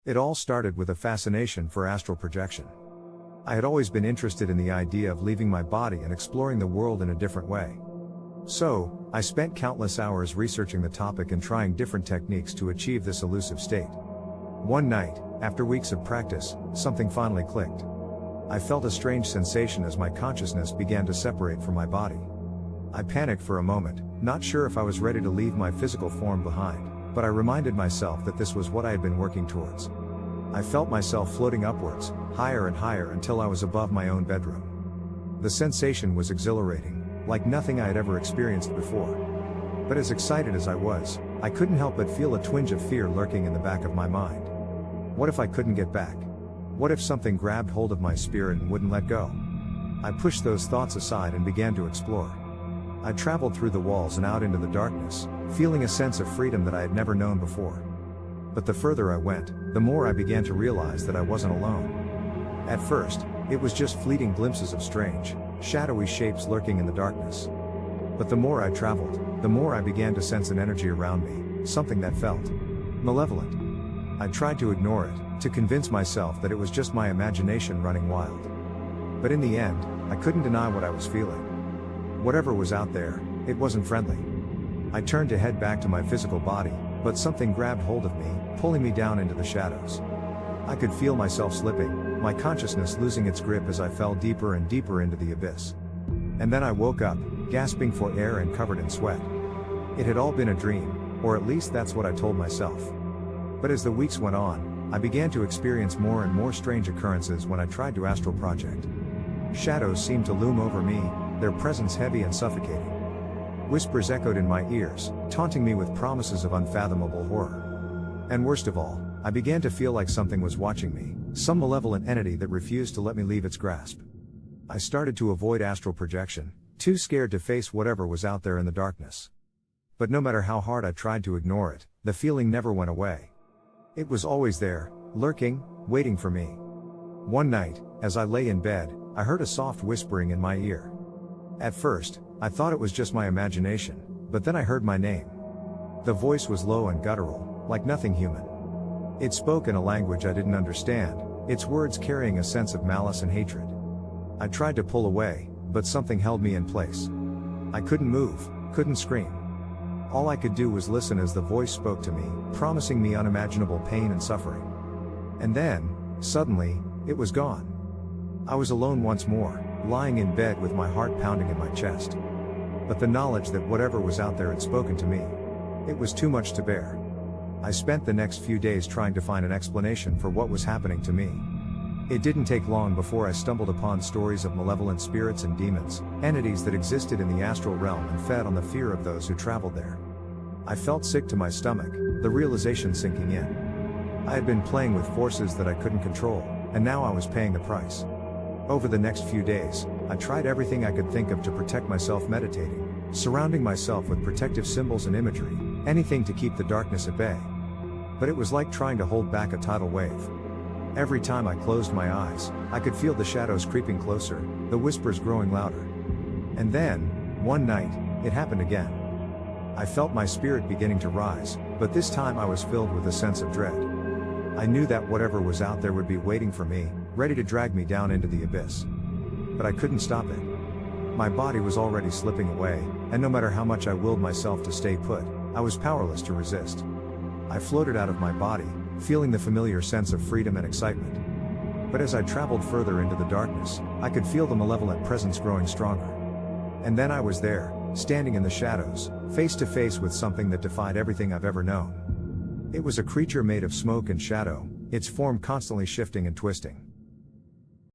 It all started with a fascination for astral projection. I had always been interested in the idea of leaving my body and exploring the world in a different way. So, I spent countless hours researching the topic and trying different techniques to achieve this elusive state. One night, after weeks of practice, something finally clicked. I felt a strange sensation as my consciousness began to separate from my body. I panicked for a moment, not sure if I was ready to leave my physical form behind, but I reminded myself that this was what I had been working towards. I felt myself floating upwards, higher and higher until I was above my own bedroom. The sensation was exhilarating, like nothing I had ever experienced before. But as excited as I was, I couldn't help but feel a twinge of fear lurking in the back of my mind. What if I couldn't get back? What if something grabbed hold of my spirit and wouldn't let go? I pushed those thoughts aside and began to explore. I traveled through the walls and out into the darkness, feeling a sense of freedom that I had never known before. But the further I went, the more I began to realize that I wasn't alone. At first, it was just fleeting glimpses of strange, shadowy shapes lurking in the darkness. But the more I traveled, the more I began to sense an energy around me, something that felt malevolent. I tried to ignore it, to convince myself that it was just my imagination running wild. But in the end, I couldn't deny what I was feeling. Whatever was out there, it wasn't friendly. I turned to head back to my physical body, but something grabbed hold of me, pulling me down into the shadows. I could feel myself slipping, my consciousness losing its grip as I fell deeper and deeper into the abyss. And then I woke up, gasping for air and covered in sweat. It had all been a dream, or at least that's what I told myself. But as the weeks went on, I began to experience more and more strange occurrences when I tried to astral project. Shadows seemed to loom over me, their presence heavy and suffocating. Whispers echoed in my ears, taunting me with promises of unfathomable horror. And worst of all, I began to feel like something was watching me, some malevolent entity that refused to let me leave its grasp. I started to avoid astral projection, too scared to face whatever was out there in the darkness. But no matter how hard I tried to ignore it, the feeling never went away. It was always there, lurking, waiting for me. One night, as I lay in bed, I heard a soft whispering in my ear. At first, I thought it was just my imagination, but then I heard my name. The voice was low and guttural, like nothing human. It spoke in a language I didn't understand, its words carrying a sense of malice and hatred. I tried to pull away, but something held me in place. I couldn't move, couldn't scream. All I could do was listen as the voice spoke to me, promising me unimaginable pain and suffering. And then, suddenly, it was gone. I was alone once more, lying in bed with my heart pounding in my chest. But the knowledge that whatever was out there had spoken to me, it was too much to bear. I spent the next few days trying to find an explanation for what was happening to me. It didn't take long before I stumbled upon stories of malevolent spirits and demons, entities that existed in the astral realm and fed on the fear of those who traveled there. I felt sick to my stomach, the realization sinking in. I had been playing with forces that I couldn't control, and now I was paying the price. Over the next few days, I tried everything I could think of to protect myself, meditating, surrounding myself with protective symbols and imagery, anything to keep the darkness at bay. But it was like trying to hold back a tidal wave. Every time I closed my eyes, I could feel the shadows creeping closer, the whispers growing louder. And then, one night, it happened again. I felt my spirit beginning to rise, but this time I was filled with a sense of dread. I knew that whatever was out there would be waiting for me, ready to drag me down into the abyss. But I couldn't stop it. My body was already slipping away, and no matter how much I willed myself to stay put, I was powerless to resist. I floated out of my body, feeling the familiar sense of freedom and excitement. But as I traveled further into the darkness, I could feel the malevolent presence growing stronger. And then I was there, standing in the shadows, face to face with something that defied everything I've ever known. It was a creature made of smoke and shadow, its form constantly shifting and twisting.